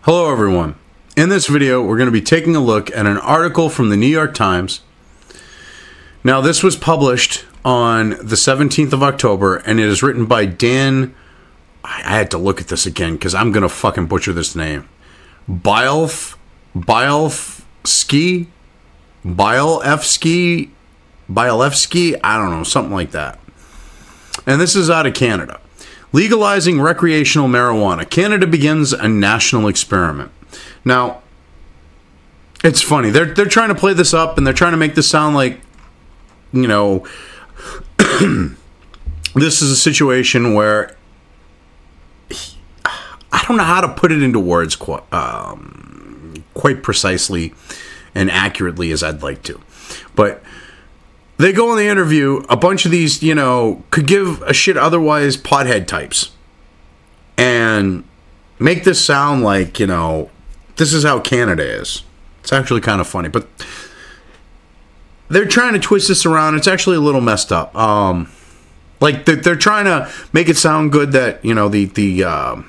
Hello everyone. In this video, we're going to be taking a look at an article from the New York Times. Now, this was published on the 17th of October, and it is written by Dan... I had to look at this again, because I'm going to fucking butcher this name. Bielefsky? I don't know, something like that. And this is out of Canada. Legalizing recreational marijuana. Canada begins a national experiment. Now, it's funny. They're trying to play this up, and they're trying to make this sound like, you know, this is a situation where I don't know how to put it into words quite precisely and accurately as I'd like to. But they go in the interview, a bunch of these, you know, could give a shit otherwise pothead types, and make this sound like, you know, this is how Canada is. It's actually kind of funny, but they're trying to twist this around. It's actually a little messed up. Like they're trying to make it sound good that, you know, the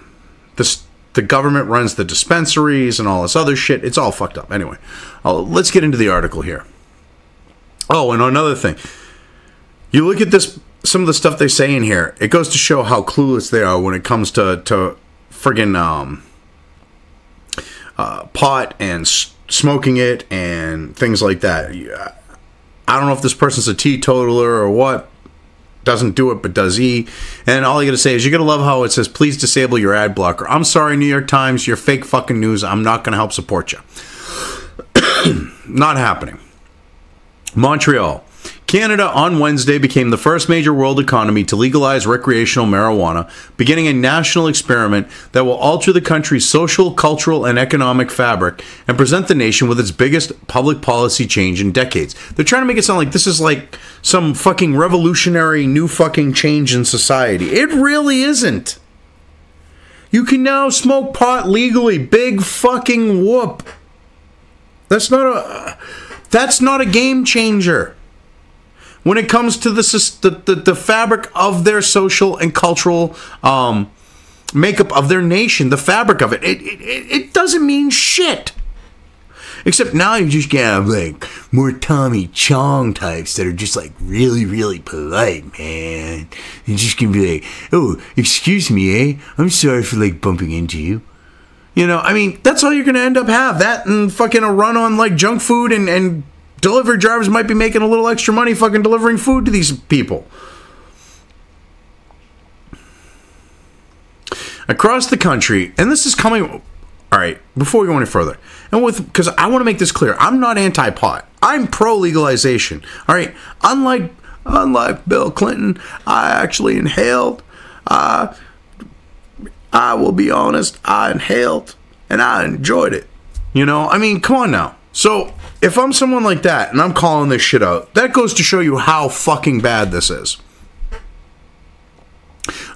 government runs the dispensaries and all this other shit. It's all fucked up. Anyway, let's get into the article here. Oh, and another thing. You look at this, some of the stuff they say in here, it goes to show how clueless they are when it comes to friggin' pot and smoking it and things like that. I don't know if this person's a teetotaler or what. Doesn't do it, but does E. And all you gotta say is, you gotta love how it says, please disable your ad blocker. I'm sorry, New York Times, you're fake fucking news. I'm not gonna help support you. Not happening. Montreal. Canada on Wednesday became the first major world economy to legalize recreational marijuana, beginning a national experiment that will alter the country's social, cultural, and economic fabric and present the nation with its biggest public policy change in decades. They're trying to make it sound like this is like some fucking revolutionary new fucking change in society. It really isn't. You can now smoke pot legally. Big fucking whoop. That's not a game changer when it comes to the fabric of their social and cultural makeup of their nation, the fabric of it. It doesn't mean shit. Except now you just have like more Tommy Chong types that are just like really, really polite, man. You're just gonna be like, oh, excuse me, eh? I'm sorry for like bumping into you. You know, I mean, that's all you're gonna end up have. That and fucking a run on like junk food, and delivery drivers might be making a little extra money fucking delivering food to these people. Across the country, and this is coming... All right, before we go any further, and because I want to make this clear, I'm not anti-pot. I'm pro-legalization. All right, unlike Bill Clinton, I actually inhaled. I will be honest, I inhaled, and I enjoyed it. You know, I mean, come on now. So, if I'm someone like that, and I'm calling this shit out, that goes to show you how fucking bad this is.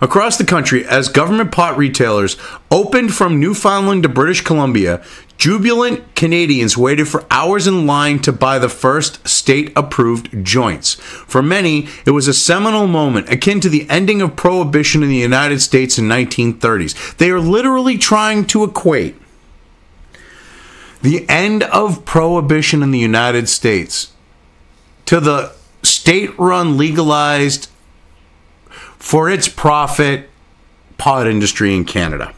Across the country, as government pot retailers opened from Newfoundland to British Columbia, jubilant Canadians waited for hours in line to buy the first state-approved joints. For many, it was a seminal moment, akin to the ending of Prohibition in the United States in 1930s. They are literally trying to equate the end of Prohibition in the United States to the state-run, legalized, for its profit, pot industry in Canada.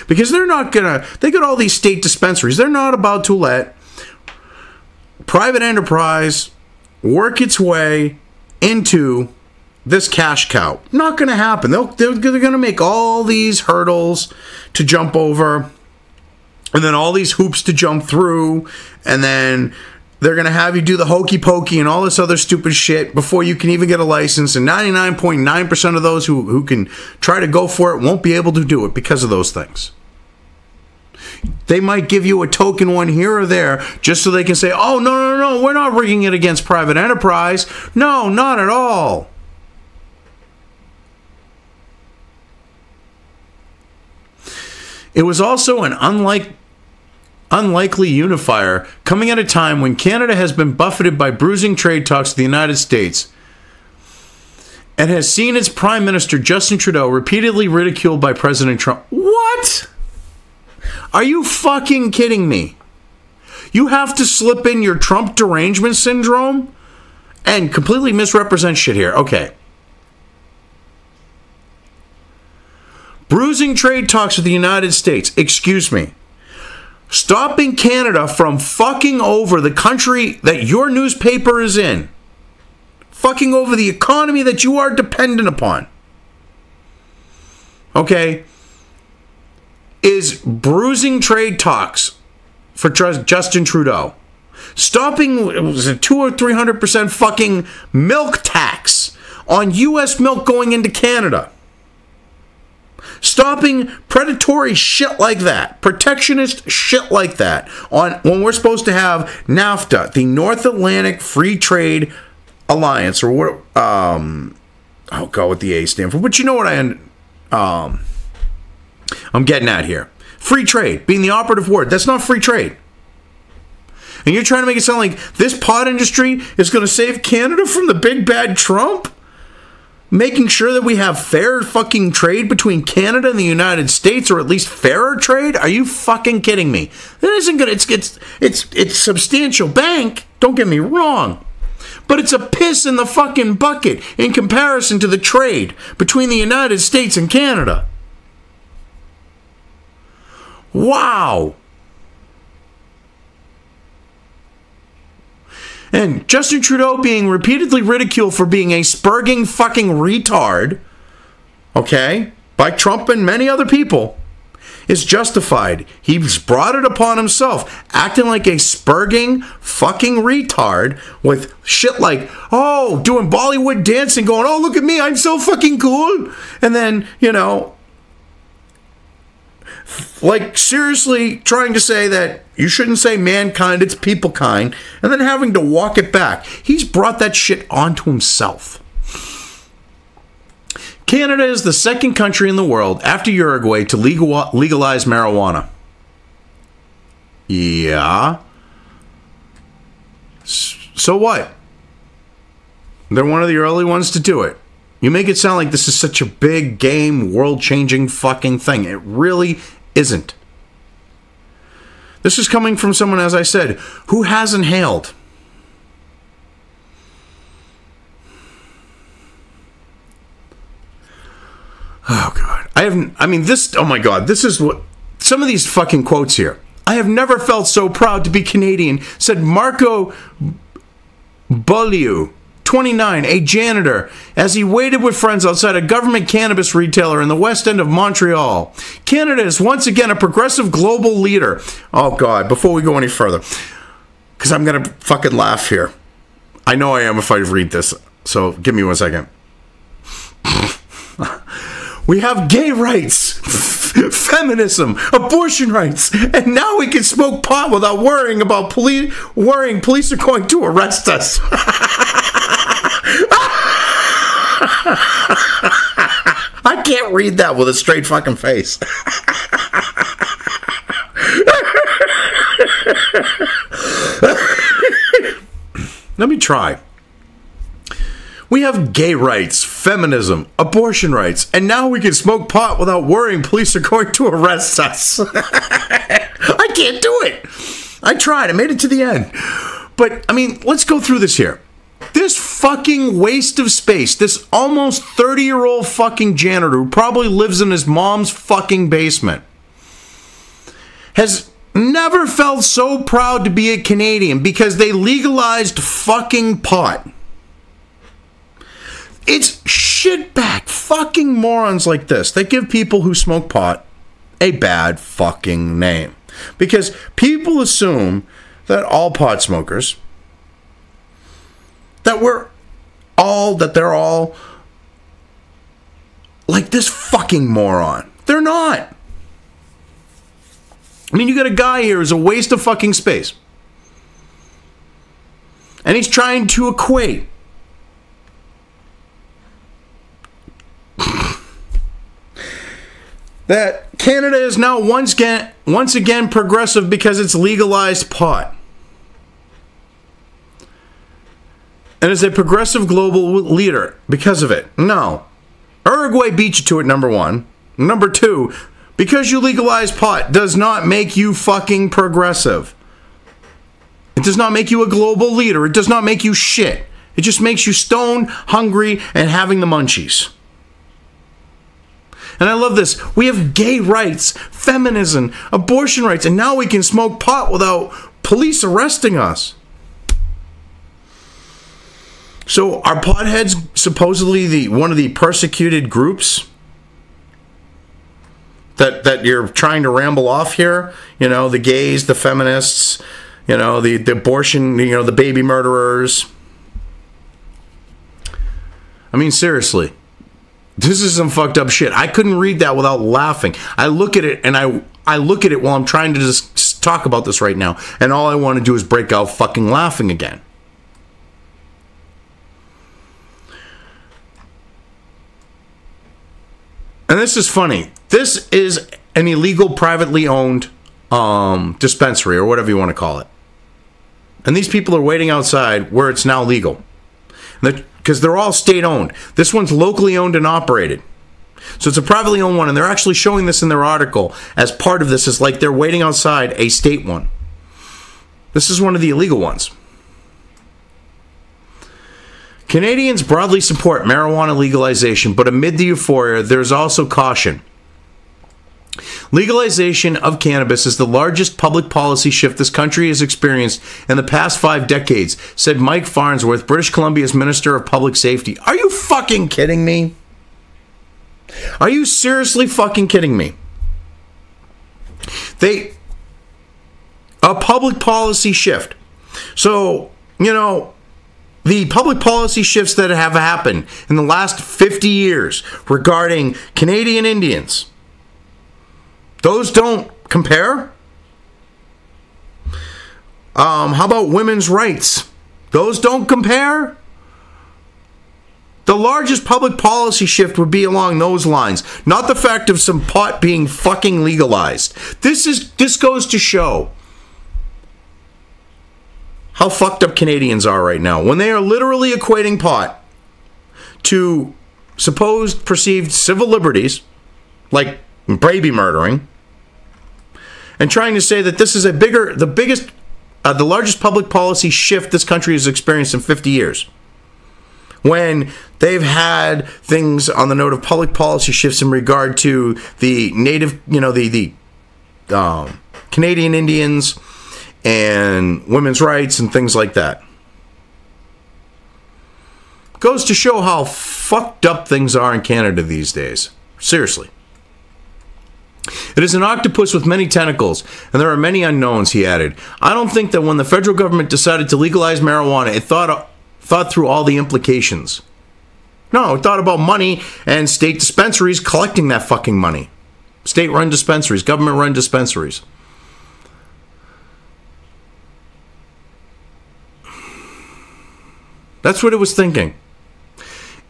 Because they're not gonna... They got all these state dispensaries. They're not about to let private enterprise work its way into this cash cow. Not gonna happen. They're gonna make all these hurdles to jump over, and then all these hoops to jump through, and then they're going to have you do the hokey pokey and all this other stupid shit before you can even get a license, and 99.9% of those who can try to go for it won't be able to do it because of those things. They might give you a token one here or there just so they can say, oh, no, we're not rigging it against private enterprise. No, not at all. It was also an unlikely unifier coming at a time when Canada has been buffeted by bruising trade talks with the United States and has seen its Prime Minister Justin Trudeau repeatedly ridiculed by President Trump. What? Are you fucking kidding me? You have to slip in your Trump derangement syndrome and completely misrepresent shit here. Okay. Bruising trade talks with the United States. Excuse me. Stopping Canada from fucking over the country that your newspaper is in. Fucking over the economy that you are dependent upon. Okay? Is bruising trade talks for Justin Trudeau. Stopping, was it 200 or 300% fucking milk tax on U.S. milk going into Canada. Stopping predatory shit like that, protectionist shit like that, on when we're supposed to have NAFTA, the North Atlantic Free Trade Alliance, or what? I'll go with the A stand for. But you know what I'm getting at here. Free trade being the operative word. That's not free trade. And you're trying to make it sound like this pot industry is going to save Canada from the big bad Trump? Making sure that we have fair fucking trade between Canada and the United States, or at least fairer trade? Are you fucking kidding me? That isn't good. It's substantial bank. Don't get me wrong. But it's a piss in the fucking bucket in comparison to the trade between the United States and Canada. Wow. And Justin Trudeau being repeatedly ridiculed for being a spurging fucking retard, okay, by Trump and many other people, is justified. He's brought it upon himself, acting like a spurging fucking retard with shit like, oh, doing Bollywood dancing, going, oh, look at me, I'm so fucking cool. And then, you know, like seriously trying to say that you shouldn't say mankind, it's people kind, and then having to walk it back. He's brought that shit onto himself. Canada is the second country in the world after Uruguay to legalize marijuana. Yeah. So what? They're one of the early ones to do it. You make it sound like this is such a big game, world-changing fucking thing. It really isn't. This is coming from someone, as I said, who has inhaled. Oh, God. Oh, my God. This is what... Some of these fucking quotes here. I have never felt so proud to be Canadian, said Marco Beaulieu, 29, a janitor, as he waited with friends outside a government cannabis retailer in the west end of Montreal. Canada is once again a progressive global leader. Oh, God, before we go any further, because I'm going to fucking laugh here. I know I am if I read this, so give me 1 second. We have gay rights, feminism, abortion rights, and now we can smoke pot without worrying police are going to arrest us. I can't read that with a straight fucking face. Let me try. We have gay rights, feminism, abortion rights, and now we can smoke pot without worrying police are going to arrest us. I can't do it. I tried. I made it to the end. But, I mean, let's go through this here. This fucking waste of space, this almost 30-year-old fucking janitor who probably lives in his mom's fucking basement, has never felt so proud to be a Canadian because they legalized fucking pot. It's shitbag fucking morons like this that give people who smoke pot a bad fucking name. Because people assume that all pot smokers, that they're all like this fucking moron. They're not. I mean, you got a guy here who's a waste of fucking space. And he's trying to equate that Canada is now once again progressive because it's legalized pot. And is a progressive global leader because of it. No. Uruguay beat you to it, number one. Number two, Because you legalize pot does not make you fucking progressive. It does not make you a global leader. It does not make you shit. It just makes you stoned, hungry, and having the munchies. And I love this. We have gay rights, feminism, abortion rights, and now we can smoke pot without police arresting us. So are potheads supposedly one of the persecuted groups that you're trying to ramble off here? You know, the gays, the feminists, you know, the abortion, you know, the baby murderers. I mean, seriously. This is some fucked up shit. I couldn't read that without laughing. I look at it and I look at it while I'm trying to just talk about this right now, and all I want to do is break out fucking laughing again. And this is funny. This is an illegal, privately owned dispensary, or whatever you want to call it. And these people are waiting outside where it's now legal. Because they're all state-owned. This one's locally owned and operated. So it's a privately owned one, and they're actually showing this in their article as part of this. It's like they're waiting outside a state one. This is one of the illegal ones. Canadians broadly support marijuana legalization, but amid the euphoria, there's also caution. Legalization of cannabis is the largest public policy shift this country has experienced in the past 5 decades, said Mike Farnsworth, British Columbia's Minister of Public Safety. Are you fucking kidding me? Are you seriously fucking kidding me? A public policy shift. So, you know, the public policy shifts that have happened in the last 50 years regarding Canadian Indians, those don't compare. How about women's rights? Those don't compare. The largest public policy shift would be along those lines, not the fact of some pot being fucking legalized. This goes to show how fucked up Canadians are right now when they are literally equating pot to supposed perceived civil liberties, like baby murdering, and trying to say that this is the largest public policy shift this country has experienced in 50 years. When they've had things on the note of public policy shifts in regard to the native, you know, the Canadian Indians and women's rights and things like that. Goes to show how fucked up things are in Canada these days. Seriously. It is an octopus with many tentacles, and there are many unknowns, he added. I don't think that when the federal government decided to legalize marijuana, it thought through all the implications. No, it thought about money and state dispensaries collecting that fucking money. State-run dispensaries, government-run dispensaries. That's what it was thinking.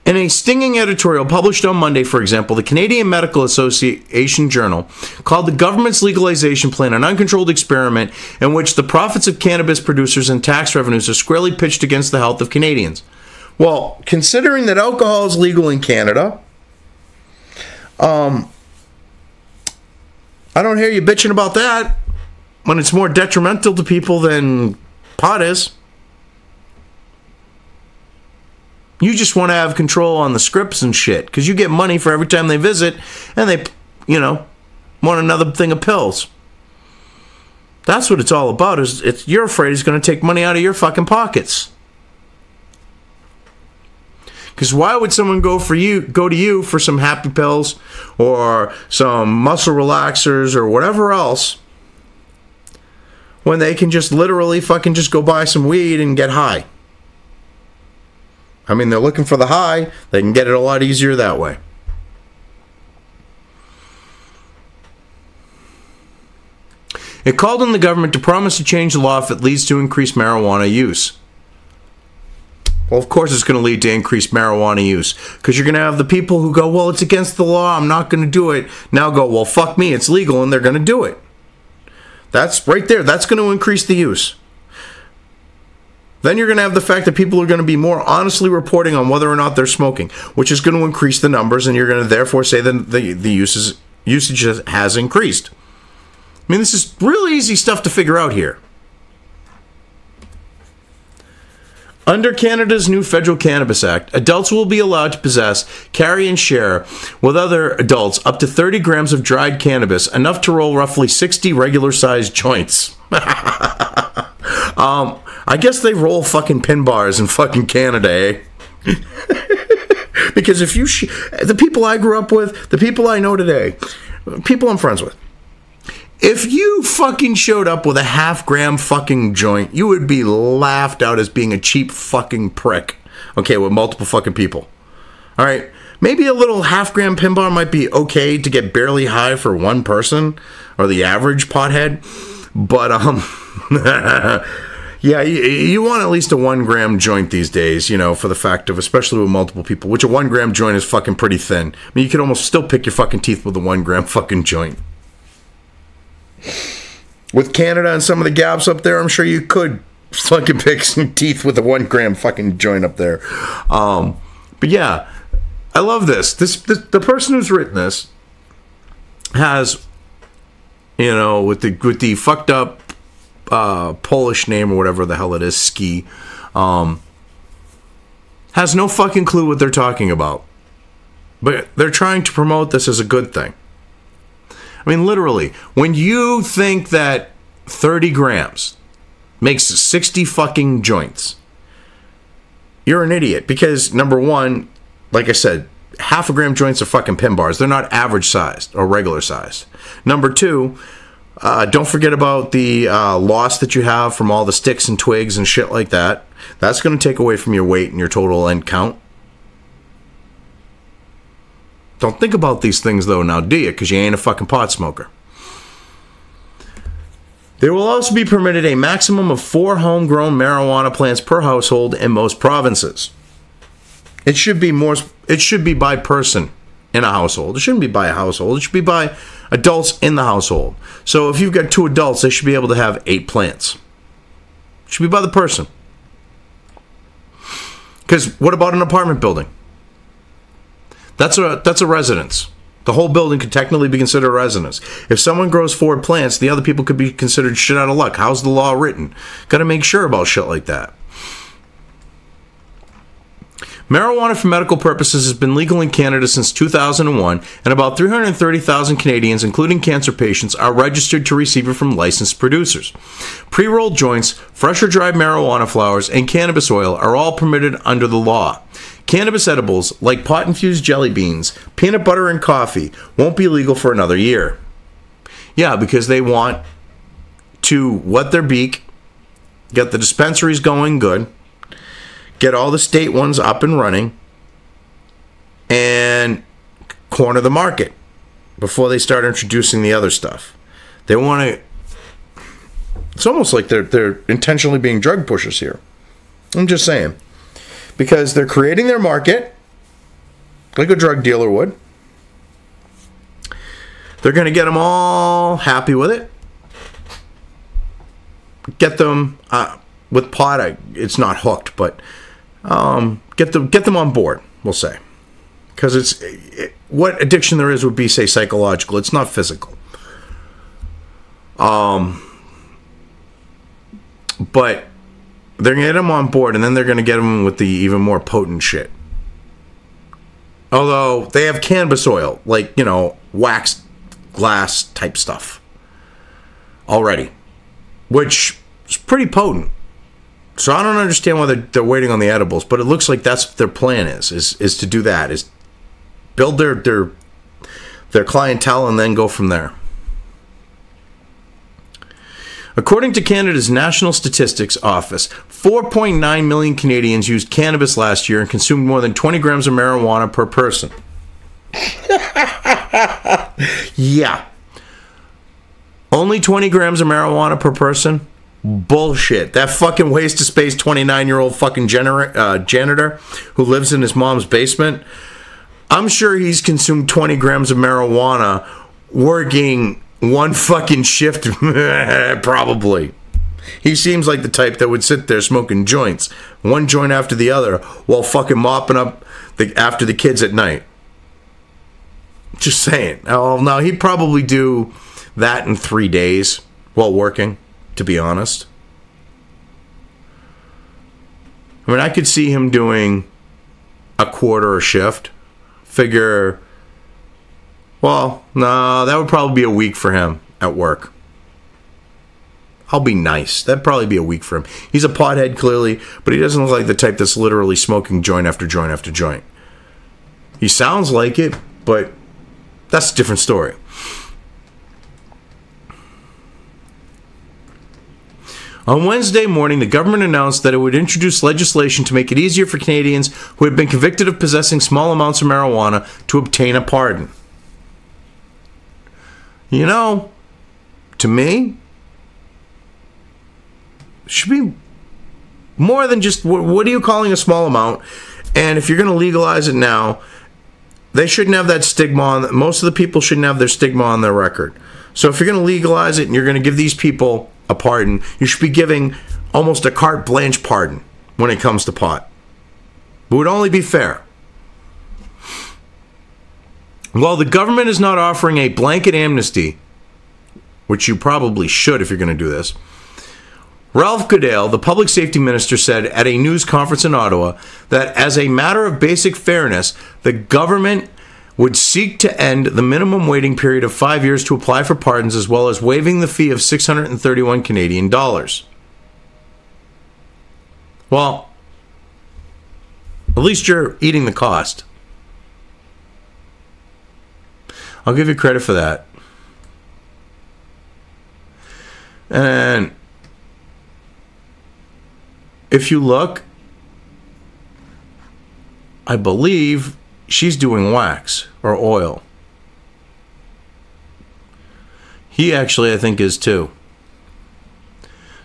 In a stinging editorial published on Monday, for example, the Canadian Medical Association Journal called the government's legalization plan an uncontrolled experiment in which the profits of cannabis producers and tax revenues are squarely pitched against the health of Canadians. Well, considering that alcohol is legal in Canada, I don't hear you bitching about that when it's more detrimental to people than pot is. You just want to have control on the scripts and shit, because you get money for every time they visit, and they, you know, want another thing of pills. That's what it's all about. You're afraid it's going to take money out of your fucking pockets. Because why would someone go to you for some happy pills or some muscle relaxers or whatever else when they can just literally fucking just go buy some weed and get high? I mean, they're looking for the high. They can get it a lot easier that way. It called on the government to promise to change the law if it leads to increased marijuana use. Well, of course it's going to lead to increased marijuana use, because you're going to have the people who go, well, it's against the law, I'm not going to do it. Now go, well, fuck me, it's legal, and they're going to do it. That's right there. That's going to increase the use. Then you're going to have the fact that people are going to be more honestly reporting on whether or not they're smoking, which is going to increase the numbers, and you're going to therefore say that the use is, usage has increased. I mean, this is really easy stuff to figure out here. Under Canada's new Federal Cannabis Act, adults will be allowed to possess, carry, and share with other adults up to 30 grams of dried cannabis, enough to roll roughly 60 regular-sized joints. I guess they roll fucking pin bars in fucking Canada, eh? Because if you... the people I grew up with, the people I know today, people I'm friends with, if you fucking showed up with a half-gram fucking joint, you would be laughed out as being a cheap fucking prick. Okay, with multiple fucking people. All right, maybe a little half-gram pin bar might be okay to get barely high for one person, or the average pothead. But, yeah, you want at least a 1 gram joint these days, you know, for the fact of, especially with multiple people, which a 1 gram joint is fucking pretty thin. I mean, you could almost still pick your fucking teeth with a 1 gram fucking joint. With Canada and some of the gaps up there, I'm sure you could fucking pick some teeth with a 1 gram fucking joint up there. But yeah, I love this. The person who's written this has, you know, with the fucked up Polish name or whatever the hell it is, Ski, has no fucking clue what they're talking about. But they're trying to promote this as a good thing. I mean, literally, when you think that 30 grams makes 60 fucking joints, you're an idiot. Because, number one, like I said, half a gram joints are fucking pin bars. They're not average sized or regular sized. Number two, don't forget about the loss that you have from all the sticks and twigs and shit like that. That's going to take away from your weight and your total end count. Don't think about these things, though, now, do you? Because you ain't a fucking pot smoker. There will also be permitted a maximum of 4 homegrown marijuana plants per household in most provinces. It should be by person in a household. It shouldn't be by a household. It should be by adults in the household. So if you've got 2 adults, they should be able to have 8 plants. It should be by the person. Because what about an apartment building? That's a residence. The whole building could technically be considered a residence. If someone grows 4 plants, the other people could be considered shit out of luck. How's the law written? Got to make sure about shit like that. Marijuana for medical purposes has been legal in Canada since 2001, and about 330,000 Canadians, including cancer patients, are registered to receive it from licensed producers. Pre-rolled joints, fresh or dried marijuana flowers, and cannabis oil are all permitted under the law. Cannabis edibles, like pot-infused jelly beans, peanut butter, and coffee, won't be legal for another year. Yeah, because they want to wet their beak, get the dispensaries going good, get all the state ones up and running, and corner the market before they start introducing the other stuff. They want to... It's almost like they're intentionally being drug pushers here. I'm just saying. Because they're creating their market like a drug dealer would. They're going to get them all happy with it. Get them with pot. It's not hooked, but get them on board. We'll say, because what addiction there is would be, say, psychological. It's not physical. But they're going to get them on board, and then they're going to get them with the even more potent shit. Although they have cannabis oil, like, you know, waxed glass type stuff already, which is pretty potent. So I don't understand why they're waiting on the edibles, but it looks like that's what their plan is to do that, is build their clientele and then go from there. According to Canada's National Statistics Office, 4.9 million Canadians used cannabis last year and consumed more than 20 grams of marijuana per person. Yeah. Only 20 grams of marijuana per person? Bullshit. That fucking waste of space 29-year-old fucking janitor who lives in his mom's basement, I'm sure he's consumed 20 grams of marijuana working one fucking shift, probably. He seems like the type that would sit there smoking joints, one joint after the other, while fucking mopping up after the kids at night. Just saying. Oh, no, he'd probably do that in 3 days while working, to be honest. I mean, I could see him doing a quarter a shift. Figure, well, no, that would probably be a week for him at work. I'll be nice. That'd probably be a week for him. He's a pothead, clearly, but he doesn't look like the type that's literally smoking joint after joint after joint. He sounds like it, but that's a different story. On Wednesday morning, the government announced that it would introduce legislation to make it easier for Canadians who had been convicted of possessing small amounts of marijuana to obtain a pardon. You know, to me, it should be more than just, what are you calling a small amount? And if you're going to legalize it now, they shouldn't have that stigma on, most of the people shouldn't have their stigma on their record. So if you're going to legalize it and you're going to give these people a pardon, you should be giving almost a carte blanche pardon when it comes to pot. It would only be fair. While the government is not offering a blanket amnesty, which you probably should if you're going to do this, Ralph Goodale, the public safety minister, said at a news conference in Ottawa that as a matter of basic fairness, the government would seek to end the minimum waiting period of 5 years to apply for pardons, as well as waiving the fee of 631 Canadian dollars. Well, at least you're eating the cost. I'll give you credit for that. And if you look, I believe she's doing wax or oil. He actually, I think, is too.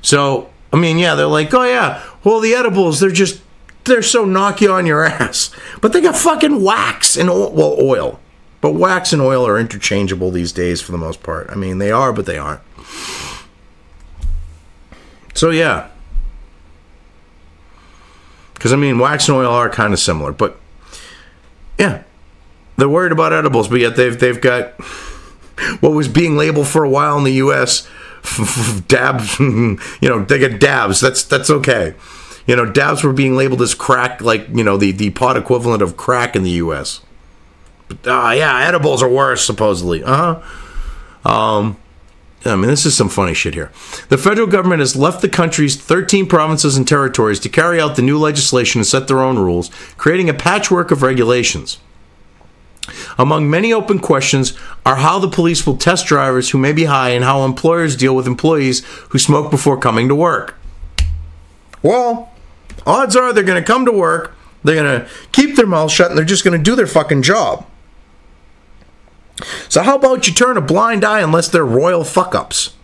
So, I mean, yeah, they're like, oh yeah, well, the edibles, they're so knock you on your ass. But they got fucking wax and oil. But wax and oil are interchangeable these days for the most part. I mean, they are, but they aren't. So, yeah. Because, I mean, wax and oil are kind of similar. But, yeah, they're worried about edibles, but yet they've got what was being labeled for a while in the U.S. dabs. You know, they get dabs. That's okay. You know, dabs were being labeled as crack, like, you know, the pot equivalent of crack in the U.S. But, yeah, edibles are worse, supposedly. I mean, this is some funny shit here. The federal government has left the country's 13 provinces and territories to carry out the new legislation and set their own rules, creating a patchwork of regulations. Among many open questions are how the police will test drivers who may be high and how employers deal with employees who smoke before coming to work. Well, odds are they're going to come to work, they're going to keep their mouth shut, and they're just going to do their fucking job. So how about you turn a blind eye unless they're royal fuck-ups?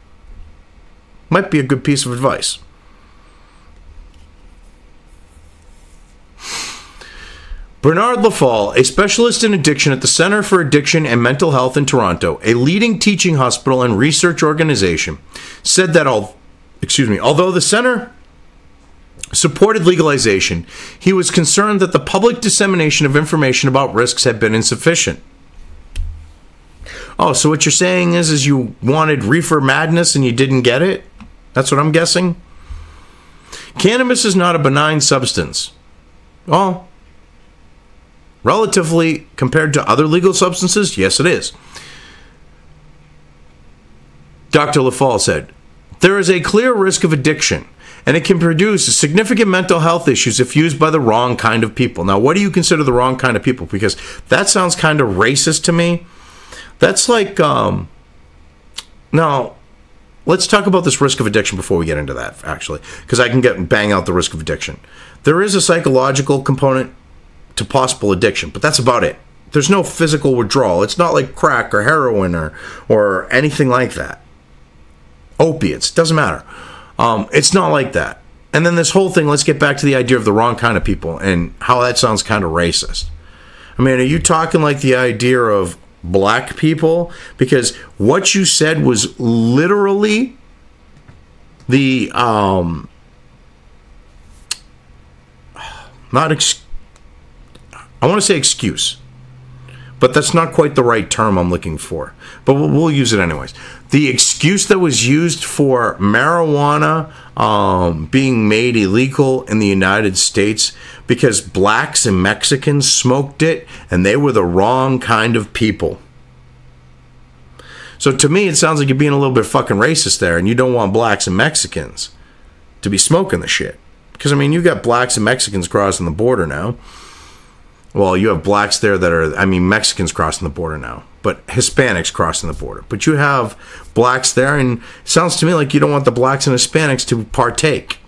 Might be a good piece of advice. Bernard Lafall, a specialist in addiction at the Centre for Addiction and Mental Health in Toronto, a leading teaching hospital and research organization, said that although the center supported legalization, he was concerned that the public dissemination of information about risks had been insufficient. Oh, so what you're saying is you wanted reefer madness and you didn't get it? That's what I'm guessing? Cannabis is not a benign substance. Well, relatively compared to other legal substances, yes it is. Dr. Lafall said, there is a clear risk of addiction, and it can produce significant mental health issues if used by the wrong kind of people. Now, what do you consider the wrong kind of people? Because that sounds kind of racist to me. That's like, now, let's talk about this risk of addiction before we get into that, actually, because I can bang out the risk of addiction. There is a psychological component to possible addiction, but that's about it. There's no physical withdrawal. It's not like crack or heroin or anything like that. Opiates, doesn't matter. It's not like that. And then this whole thing, let's get back to the idea of the wrong kind of people and how that sounds kind of racist. I mean, are you talking like the idea of black people? Because what you said was literally the I want to say excuse, but that's not quite the right term I'm looking for. But we'll use it anyways. The excuse that was used for marijuana being made illegal in the United States because blacks and Mexicans smoked it, and they were the wrong kind of people. So to me, it sounds like you're being a little bit fucking racist there, and you don't want blacks and Mexicans to be smoking the shit. Because, I mean, you got blacks and Mexicans crossing the border now. Well, you have blacks there that are, I mean, Mexicans crossing the border now, but Hispanics crossing the border. But you have blacks there, and it sounds to me like you don't want the blacks and Hispanics to partake.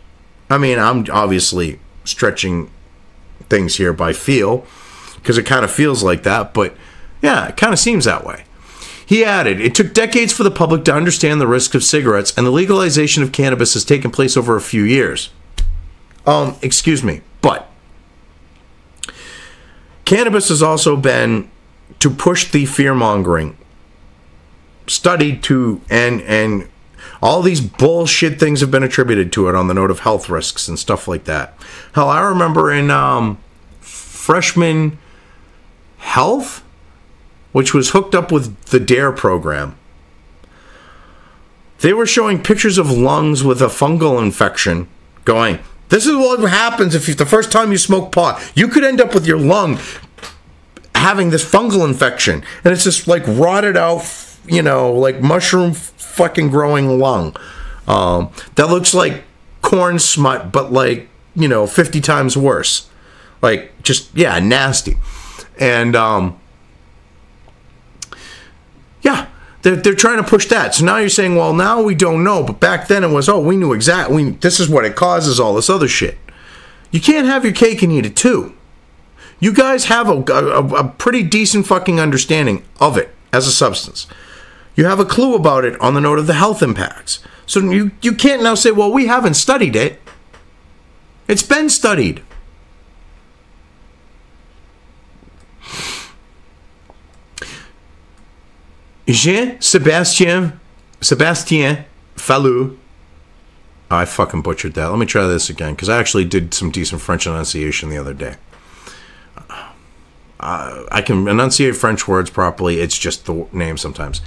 I mean, I'm obviously stretching things here by feel, because it kind of feels like that, but yeah, it kind of seems that way. He added, it took decades for the public to understand the risks of cigarettes, and the legalization of cannabis has taken place over a few years. Excuse me, but cannabis has also been to push the fear-mongering, studied to, and all these bullshit things have been attributed to it on the note of health risks and stuff like that. Hell, I remember in freshman health, which was hooked up with the DARE program, they were showing pictures of lungs with a fungal infection going, this is what happens if the first time you smoke pot, you could end up with your lung having this fungal infection. And it's just like rotted out, you know, like mushroom fucking growing lung. That looks like corn smut, but like, you know, 50 times worse. Like, just, yeah, nasty. And, yeah. They're trying to push that. So now you're saying, well, now we don't know. But back then it was, oh, we knew exactly. This is what it causes, all this other shit. You can't have your cake and eat it too. You guys have a pretty decent fucking understanding of it as a substance. You have a clue about it on the note of the health impacts. So you can't now say, well, we haven't studied it. It's been studied. Jean-Sébastien Fallu. Oh, I fucking butchered that. Let me try this again, because I actually did some decent French enunciation the other day. I can enunciate French words properly. It's just the name sometimes.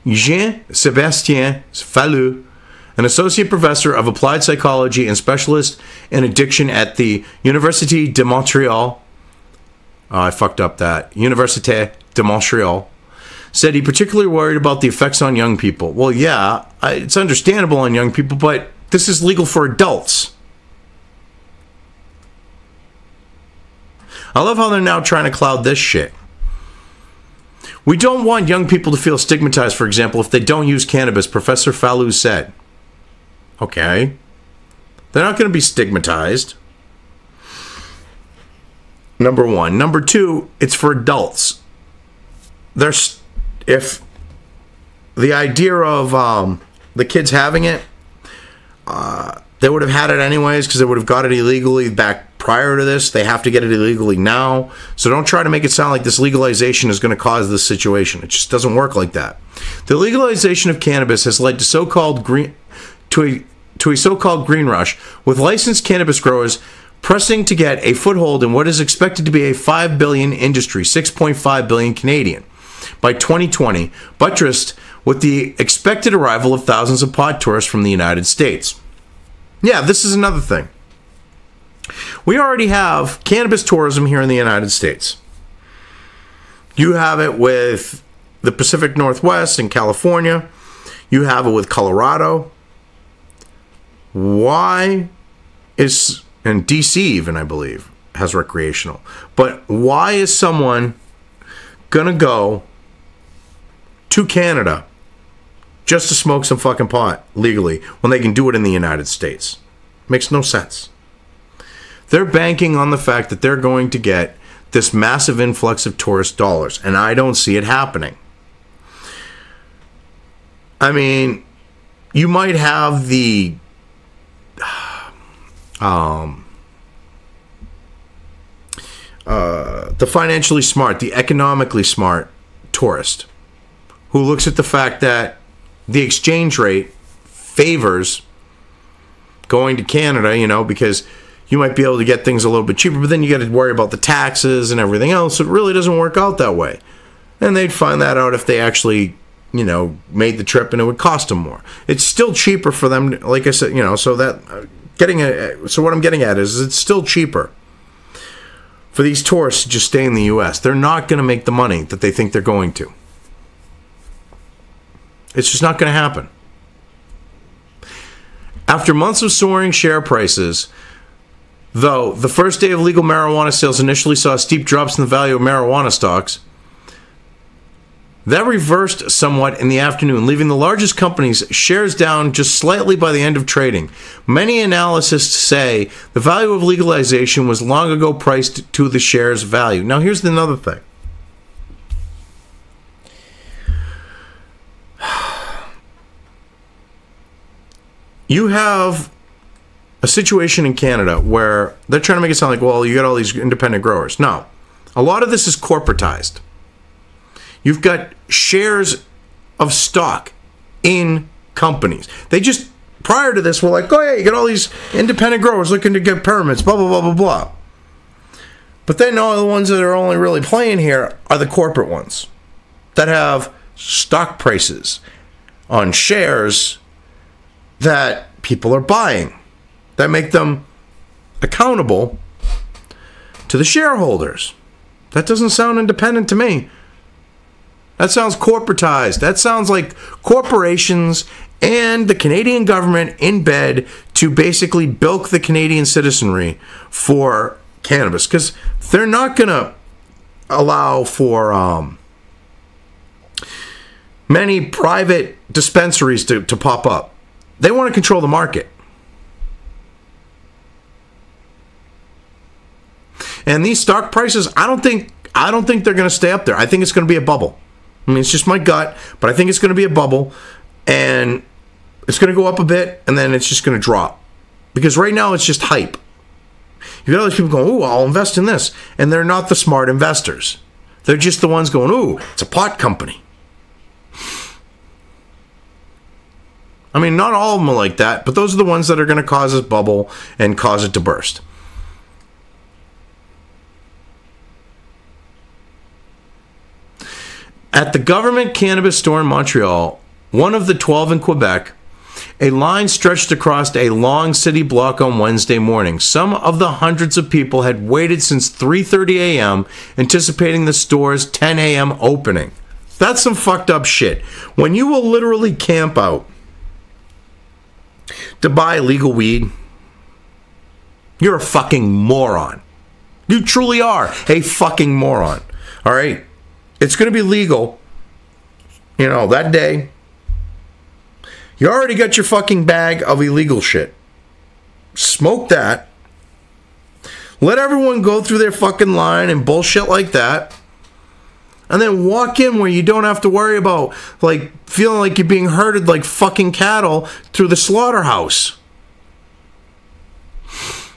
Jean-Sébastien Fallu, an associate professor of applied psychology and specialist in addiction at the Université de Montréal. Oh, I fucked up that. Université de Montréal. Said he particularly worried about the effects on young people. Well, yeah, it's understandable on young people, but this is legal for adults. I love how they're now trying to cloud this shit. We don't want young people to feel stigmatized, for example, if they don't use cannabis, Professor Fallu said. Okay. They're not going to be stigmatized. Number one. Number two, it's for adults. If the idea of the kids having it, they would have had it anyways because they would have got it illegally back prior to this. They have to get it illegally now. So don't try to make it sound like this legalization is going to cause this situation. It just doesn't work like that. The legalization of cannabis has led to a so-called green rush, with licensed cannabis growers pressing to get a foothold in what is expected to be a 5 billion industry, 6.5 billion Canadian. By 2020, buttressed with the expected arrival of thousands of pot tourists from the United States. Yeah, this is another thing. We already have cannabis tourism here in the United States. You have it with the Pacific Northwest and California. You have it with Colorado. Why is, and DC even, I believe, has recreational. But why is someone gonna go to Canada just to smoke some fucking pot legally when they can do it in the United States? Makes no sense. They're banking on the fact that they're going to get this massive influx of tourist dollars, and I don't see it happening. I mean, you might have the financially smart, the economically smart tourist who looks at the fact that the exchange rate favors going to Canada, you know, because you might be able to get things a little bit cheaper, but then you got to worry about the taxes and everything else. So it really doesn't work out that way. And they'd find that out if they actually, made the trip, and it would cost them more. It's still cheaper for them, like I said, so what I'm getting at is it's still cheaper for these tourists to just stay in the U.S. They're not going to make the money that they think they're going to. It's just not going to happen. After months of soaring share prices, though the first day of legal marijuana sales initially saw steep drops in the value of marijuana stocks, that reversed somewhat in the afternoon, leaving the largest companies' shares down just slightly by the end of trading. Many analysts say the value of legalization was long ago priced to the share's value. Now, here's another thing. You have a situation in Canada where they're trying to make it sound like, well, you got all these independent growers. No. A lot of this is corporatized. You've got shares of stock in companies. They just, prior to this, were like, oh yeah, you got all these independent growers looking to get permits, blah, blah, blah, blah, blah. But then all the ones that are only really playing here are the corporate ones that have stock prices on shares that people are buying, that make them accountable to the shareholders. That doesn't sound independent to me. That sounds corporatized. That sounds like corporations and the Canadian government in bed to basically bilk the Canadian citizenry for cannabis. Because they're not going to allow for many private dispensaries to pop up. They want to control the market. And these stock prices, I don't think they're going to stay up there. I think it's going to be a bubble. I mean, it's just my gut, but I think it's going to be a bubble, and it's going to go up a bit, and then it's just going to drop. Because right now, it's just hype. You got all these people going, ooh, I'll invest in this. And they're not the smart investors. They're just the ones going, ooh, it's a pot company. I mean, not all of them are like that, but those are the ones that are going to cause this bubble and cause it to burst. At the government cannabis store in Montreal, one of the 12 in Quebec, a line stretched across a long city block on Wednesday morning. Some of the hundreds of people had waited since 3:30 a.m., anticipating the store's 10 a.m. opening. That's some fucked up shit. When you will literally camp out to buy legal weed, you're a fucking moron. You truly are a fucking moron. All right? It's going to be legal, that day. You already got your fucking bag of illegal shit. Smoke that. Let everyone go through their fucking line and bullshit like that. And then walk in where you don't have to worry about, feeling like you're being herded like fucking cattle through the slaughterhouse.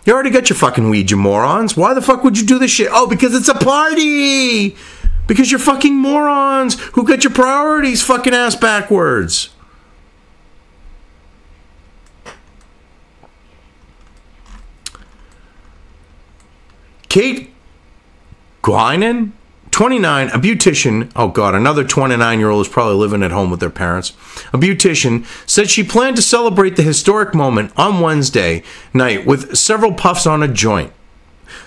You already got your fucking weed, you morons. Why the fuck would you do this shit? Oh, because it's a party! Because you're fucking morons who got your priorities fucking ass backwards. Kate Guinan, 29, a beautician. Oh God, another 29-year-old is probably living at home with their parents. A beautician said she planned to celebrate the historic moment on Wednesday night with several puffs on a joint.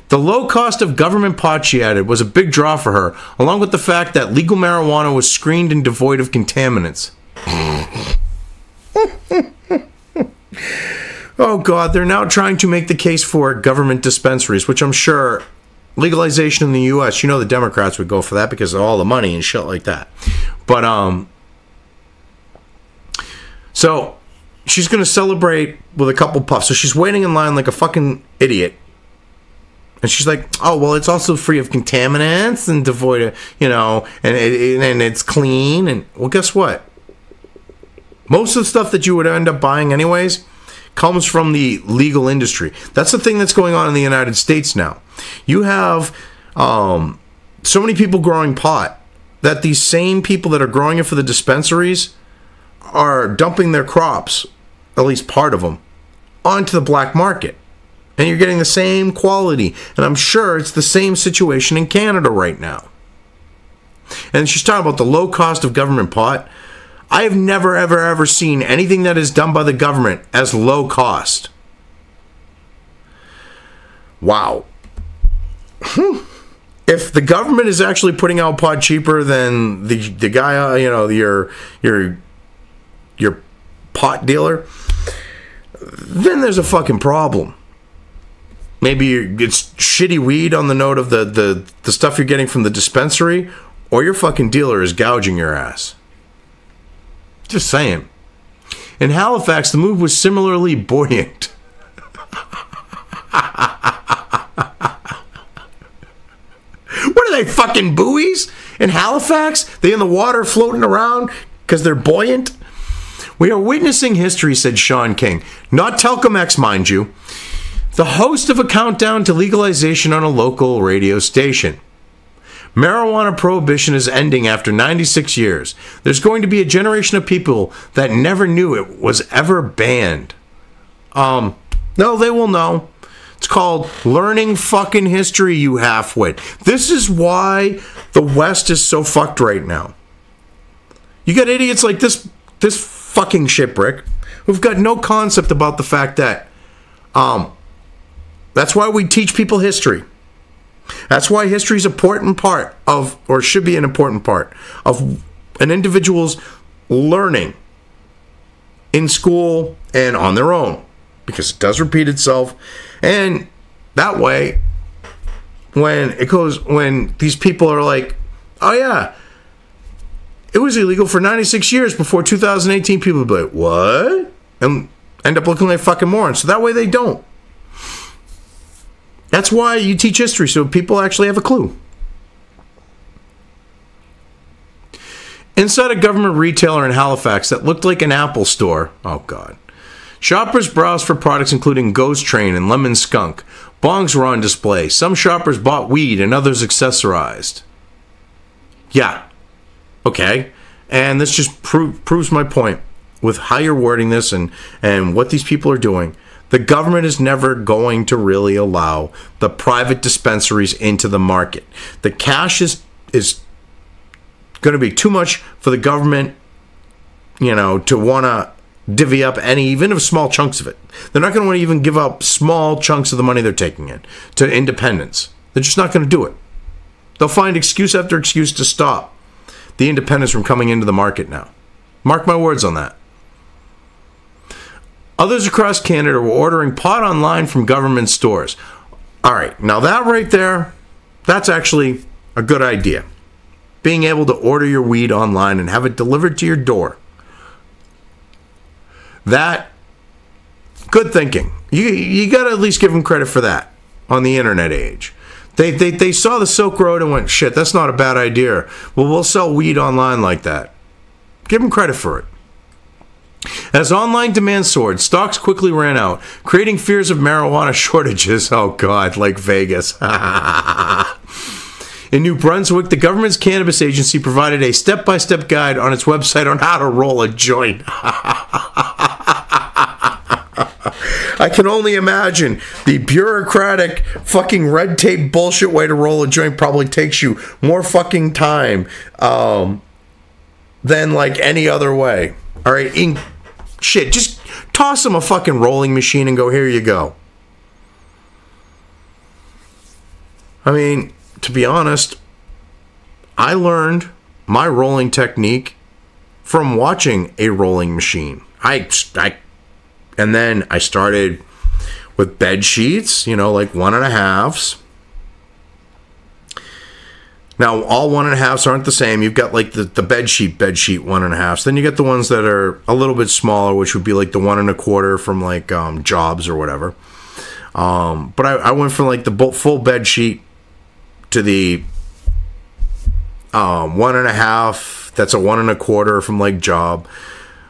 The low cost of government pot, she added, was a big draw for her, along with the fact that legal marijuana was screened and devoid of contaminants. Oh, God, they're now trying to make the case for government dispensaries, which I'm sure legalization in the U.S., the Democrats would go for that because of all the money and shit like that. But, so she's going to celebrate with a couple puffs. So she's waiting in line like a fucking idiot. And she's like, oh, well, it's also free of contaminants and devoid of, and it's clean. And, well, guess what? Most of the stuff that you would end up buying anyways comes from the legal industry. That's the thing that's going on in the United States now. You have so many people growing pot that these same people that are growing it for the dispensaries are dumping their crops, at least part of them, onto the black market. And you're getting the same quality. And I'm sure it's the same situation in Canada right now. And she's talking about the low cost of government pot. I have never, ever, ever seen anything that is done by the government as low cost. Wow. If the government is actually putting out pot cheaper than the guy, your pot dealer, then there's a fucking problem. Maybe it's shitty weed on the note of the stuff you're getting from the dispensary, or your fucking dealer is gouging your ass. Just saying. In Halifax, the move was similarly buoyant. What are they, fucking buoys in Halifax? They in the water floating around because they're buoyant? We are witnessing history, said Sean King. Not Telcom X, mind you. The host of a countdown to legalization on a local radio station. Marijuana prohibition is ending after 96 years. There's going to be a generation of people that never knew it was ever banned. No, they will know. It's called learning fucking history, you halfwit. This is why the West is so fucked right now. You got idiots like this fucking shitbrick who've got no concept about the fact that that's why we teach people history. That's why history is an important part of, or should be an important part of, an individual's learning in school and on their own, because it does repeat itself. And that way, when these people are like, oh yeah, it was illegal for 96 years before 2018, people will be like, what? And end up looking like fucking morons. So that way they don't. That's why you teach history, so people actually have a clue. Inside a government retailer in Halifax that looked like an Apple store. Oh, God. Shoppers browsed for products including Ghost Train and Lemon Skunk. Bongs were on display. Some shoppers bought weed and others accessorized. Yeah. Okay. And this just proves my point with how you're wording this and what these people are doing. The government is never going to really allow the private dispensaries into the market. The cash is going to be too much for the government, to want to divvy up even of small chunks of it. They're not going to want to even give up small chunks of the money they're taking in to independents. They're just not going to do it. They'll find excuse after excuse to stop the independents from coming into the market now. Mark my words on that. Others across Canada were ordering pot online from government stores. All right, now that right there, that's actually a good idea. Being able to order your weed online and have it delivered to your door. That, good thinking. You got to at least give them credit for that on the internet age. They saw the Silk Road and went, shit, that's not a bad idea. Well, we'll sell weed online like that. Give them credit for it. As online demand soared, stocks quickly ran out, creating fears of marijuana shortages. Oh, God, like Vegas. In New Brunswick, the government's cannabis agency provided a step-by-step guide on its website on how to roll a joint. I can only imagine the bureaucratic fucking red tape bullshit way to roll a joint probably takes you more fucking time than like any other way. All right, shit, just toss them a fucking rolling machine and go, here you go. I mean, to be honest, I learned my rolling technique from watching a rolling machine. And then I started with bed sheets, like 1.5s. Now, all 1.5s aren't the same. You've got like the bed sheet 1.5s. Then you get the ones that are a little bit smaller, which would be like the 1 1/4 from like Jobs or whatever. But I went from like the full bed sheet to the 1.5. That's a 1 1/4 from like Job,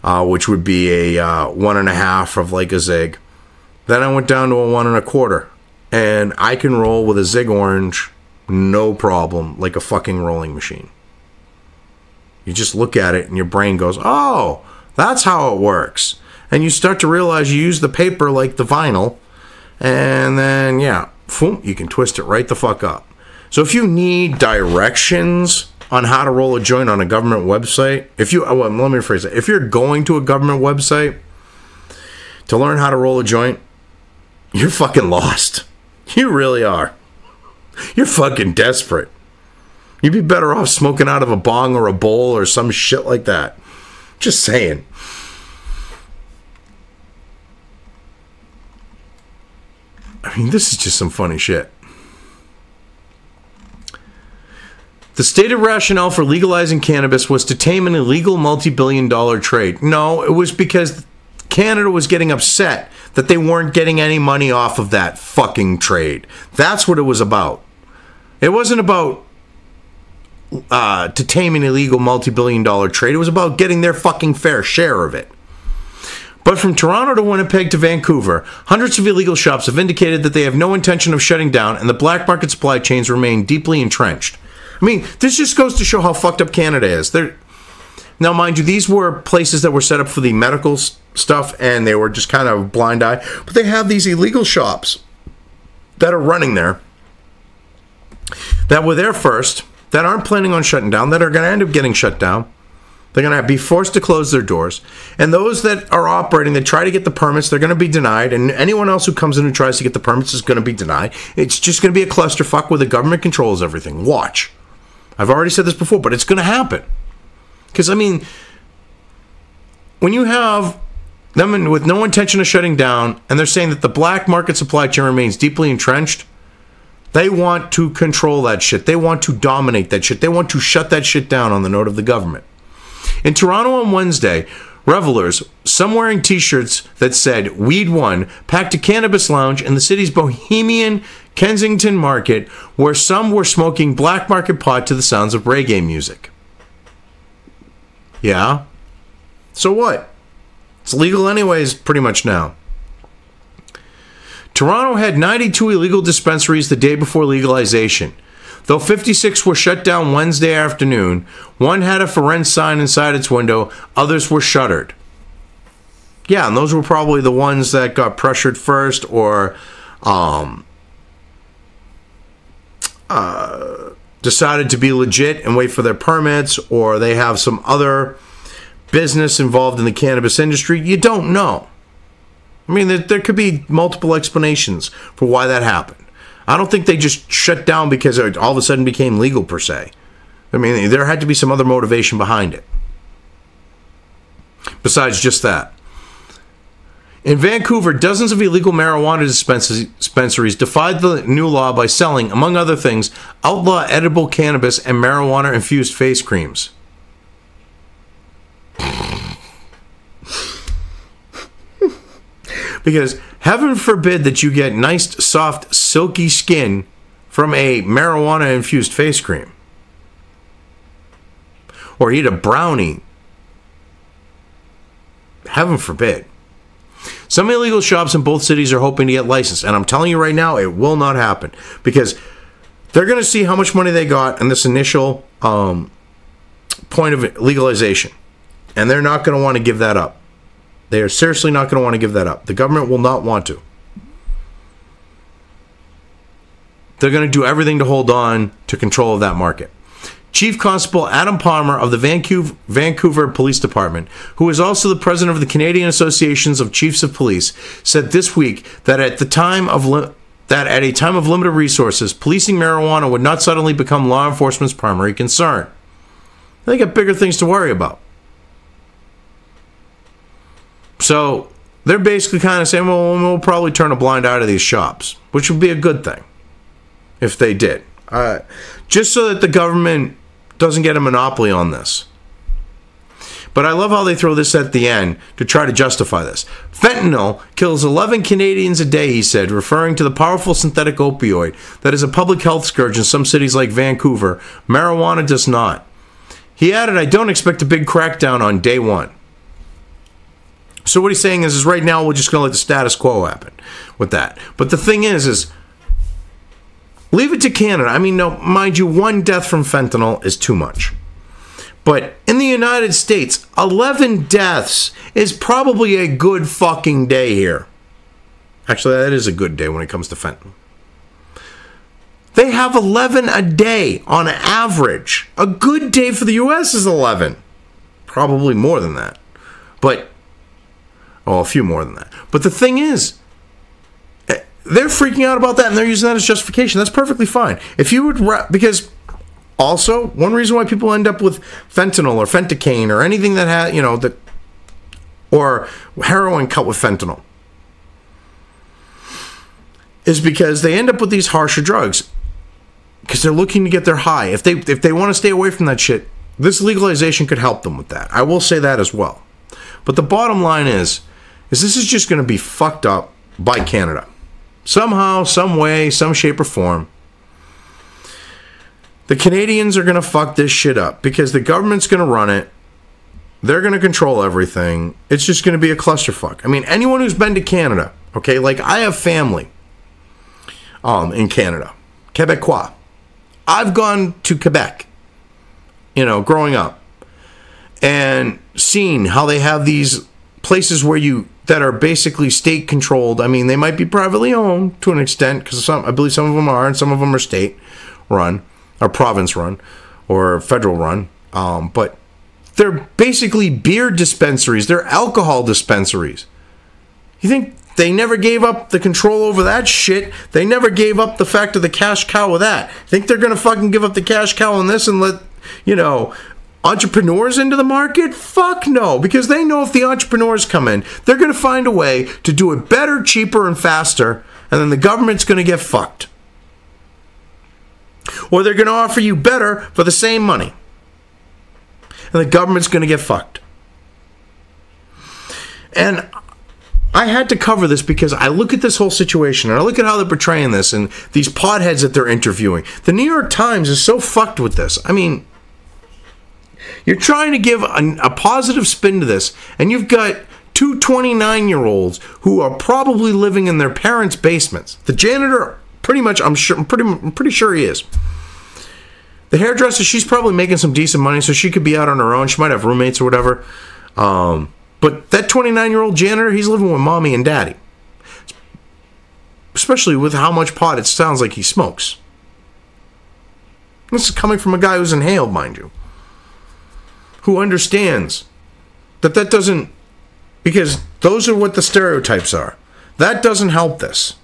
which would be a 1.5 of like a Zig. Then I went down to a 1 1/4, and I can roll with a Zig Orange. No problem, like a fucking rolling machine. You just look at it and your brain goes, oh, that's how it works. And you start to realize you use the paper like the vinyl, and then, yeah, boom, you can twist it right the fuck up. So if you need directions on how to roll a joint on a government website, let me rephrase it. If you're going to a government website to learn how to roll a joint, you're fucking lost. You really are. You're fucking desperate. You'd be better off smoking out of a bong or a bowl or some shit like that. Just saying. I mean, this is just some funny shit. The stated rationale for legalizing cannabis was to tame an illegal multi-billion-dollar trade. No, it was because Canada was getting upset that they weren't getting any money off of that fucking trade. That's what it was about. It wasn't about to tame an illegal multi-billion-dollar trade. It was about getting their fucking fair share of it. But from Toronto to Winnipeg to Vancouver, hundreds of illegal shops have indicated that they have no intention of shutting down, and the black market supply chains remain deeply entrenched. I mean, this just goes to show how fucked up Canada is. Now, mind you, these were places that were set up for the medical stuff, and they were just kind of blind eye. But they have these illegal shops that are running there, that were there first, that aren't planning on shutting down, that are going to end up getting shut down. They're going to be forced to close their doors. And those that are operating, that try to get the permits, they're going to be denied. And anyone else who comes in and tries to get the permits is going to be denied. It's just going to be a clusterfuck where the government controls everything. Watch. I've already said this before, but it's going to happen. Because, I mean, when you have them with no intention of shutting down, and they're saying that the black market supply chain remains deeply entrenched, they want to control that shit. They want to dominate that shit. They want to shut that shit down on the note of the government. In Toronto on Wednesday, revelers, some wearing t-shirts that said Weed One, packed a cannabis lounge in the city's bohemian Kensington Market, where some were smoking black market pot to the sounds of reggae music. Yeah? So what? It's legal anyways, pretty much now. Toronto had 92 illegal dispensaries the day before legalization. Though 56 were shut down Wednesday afternoon, one had a for rent sign inside its window, others were shuttered. Yeah, and those were probably the ones that got pressured first, or decided to be legit and wait for their permits, or they have some other business involved in the cannabis industry. You don't know. I mean, there could be multiple explanations for why that happened. I don't think they just shut down because it all of a sudden became legal, per se. I mean, there had to be some other motivation behind it. Besides just that. In Vancouver, dozens of illegal marijuana dispensaries defied the new law by selling, among other things, outlaw edible cannabis and marijuana-infused face creams. Because heaven forbid that you get nice, soft, silky skin from a marijuana-infused face cream. Or eat a brownie. Heaven forbid. Some illegal shops in both cities are hoping to get licensed. And I'm telling you right now, it will not happen. Because they're going to see how much money they got in this initial point of legalization. And they're not going to want to give that up. They are seriously not going to want to give that up. The government will not want to. They're going to do everything to hold on to control of that market. Chief Constable Adam Palmer of the Vancouver Police Department, who is also the president of the Canadian Associations of Chiefs of Police, said this week that at a time of limited resources, policing marijuana would not suddenly become law enforcement's primary concern. They got bigger things to worry about. So they're basically kind of saying, well, we'll probably turn a blind eye to these shops, which would be a good thing if they did. Just so that the government doesn't get a monopoly on this. But I love how they throw this at the end to try to justify this. Fentanyl kills 11 Canadians a day, he said, referring to the powerful synthetic opioid that is a public health scourge in some cities like Vancouver. Marijuana does not. He added, I don't expect a big crackdown on day one. So what he's saying is right now we're just going to let the status quo happen with that. But the thing is leave it to Canada. I mean, no, mind you, one death from fentanyl is too much. But in the United States, 11 deaths is probably a good fucking day here. Actually, that is a good day when it comes to fentanyl. They have 11 a day on average. A good day for the U.S. is 11. Probably more than that. But, oh, a few more than that. But the thing is, they're freaking out about that and they're using that as justification. That's perfectly fine. If you would, because also, one reason why people end up with fentanyl or fentanyl or anything that has, that, or heroin cut with fentanyl, is because they end up with these harsher drugs because they're looking to get their high. If they want to stay away from that shit, this legalization could help them with that. I will say that as well. But the bottom line is this is just going to be fucked up by Canada. Somehow, some way, some shape or form. The Canadians are going to fuck this shit up because the government's going to run it. They're going to control everything. It's just going to be a clusterfuck. I mean, anyone who's been to Canada, okay, like I have family in Canada, Quebecois. I've gone to Quebec, growing up, and seen how they have these places that are basically state controlled. I mean, they might be privately owned to an extent because I believe some of them are, and some of them are state run or province run or federal run. But they're basically beer dispensaries. They're alcohol dispensaries. You think they never gave up the control over that shit? They never gave up the fact of the cash cow of that. Think they're going to fucking give up the cash cow on this and let, entrepreneurs into the market? Fuck no, because they know if the entrepreneurs come in, they're going to find a way to do it better, cheaper, and faster, and then the government's going to get fucked. Or they're going to offer you better for the same money, and the government's going to get fucked. And I had to cover this because I look at this whole situation and I look at how they're portraying this and these potheads that they're interviewing. The New York Times is so fucked with this. I mean, you're trying to give a positive spin to this, and you've got two 29-year-olds who are probably living in their parents' basements. The janitor, pretty much, I'm pretty sure he is. The hairdresser, she's probably making some decent money, so she could be out on her own. She might have roommates or whatever. But that 29-year-old janitor, he's living with mommy and daddy. Especially with how much pot it sounds like he smokes. This is coming from a guy who's inhaled, mind you. Who understands that doesn't, because those are what the stereotypes are. That doesn't help this.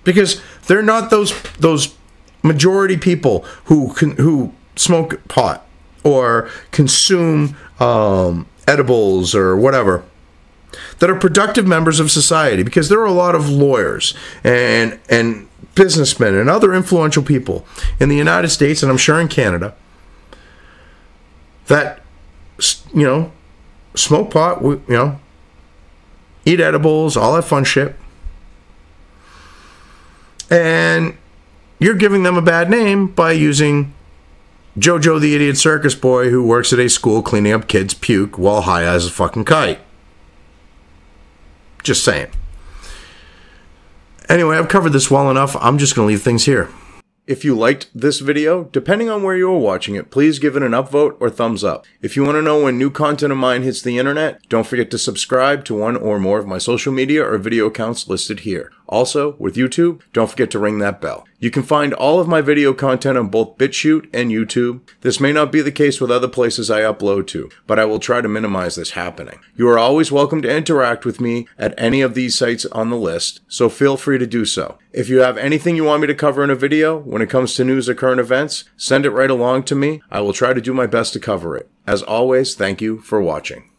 Because they're not those majority people who smoke pot or consume edibles or whatever, that are productive members of society, because there are a lot of lawyers and businessmen and other influential people in the United States, and I'm sure in Canada, that, smoke pot, eat edibles, all that fun shit. And you're giving them a bad name by using Jojo the idiot circus boy who works at a school cleaning up kids' puke while high as a fucking kite. Just saying. Anyway, I've covered this well enough. I'm just going to leave things here. If you liked this video, depending on where you are watching it, please give it an upvote or thumbs up. If you want to know when new content of mine hits the internet, don't forget to subscribe to one or more of my social media or video accounts listed here. Also, with YouTube, don't forget to ring that bell. You can find all of my video content on both BitChute and YouTube. This may not be the case with other places I upload to, but I will try to minimize this happening. You are always welcome to interact with me at any of these sites on the list, so feel free to do so. If you have anything you want me to cover in a video when it comes to news or current events, send it right along to me. I will try to do my best to cover it. As always, thank you for watching.